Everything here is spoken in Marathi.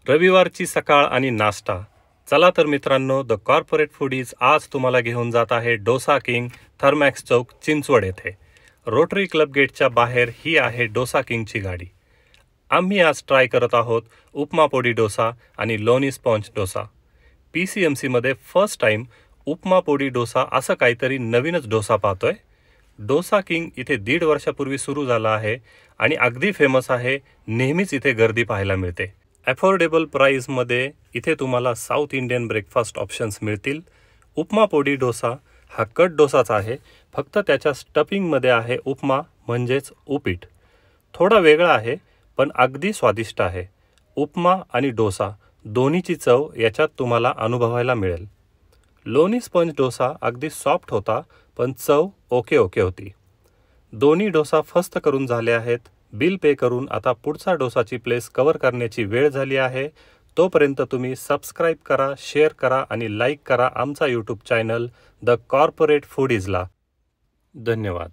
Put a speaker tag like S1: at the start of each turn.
S1: रविवारची सकाळ आणि नाश्ता. चला तर मित्रांनो, द कॉर्पोरेट फूडीज आज तुम्हाला घेऊन जात आहे डोसा किंग, थर्मॅक्स चौक, चिंचवड येथे. रोटरी क्लब गेटच्या बाहेर ही आहे डोसा किंगची गाडी. आम्ही आज ट्राय करत आहोत उपमा पोडी डोसा आणि लोणी स्पॉन्ज डोसा. PCMCमध्ये फर्स्ट टाइम उपमा पोडी डोसा असं काहीतरी नवीनच डोसा पाहतोय. डोसा किंग इथे 1.5 वर्षापूर्वी सुरू झाला आहे आणि अगदी फेमस आहे. नेहमीच इथे गर्दी पाहायला मिळते. अफोर्डेबल प्राईजमध्ये इथे तुम्हाला साऊथ इंडियन ब्रेकफास्ट ऑप्शन्स मिळतील. उपमा पोडी डोसा हा कट डोसाच आहे, फक्त त्याच्या स्टफिंगमध्ये आहे उपमा म्हणजेच उपीट. थोडा वेगळा आहे पण अगदी स्वादिष्ट आहे. उपमा आणि डोसा दोन्हीची चव याच्यात तुम्हाला अनुभवायला मिळेल. लोणी स्पंज डोसा अगदी सॉफ्ट होता पण चव ओके होती. दोन्ही डोसा फस्त करून झाले आहेत. बिल पे करून आता पुढचा डोसाची प्लेस कव्हर करण्याची वेळ झाली आहे. तोपर्यंत तुम्ही सबस्क्राईब करा, शेअर करा आणि लाईक करा आमचा यूट्यूब चॅनल द कॉर्पोरेट फूडीजला. धन्यवाद.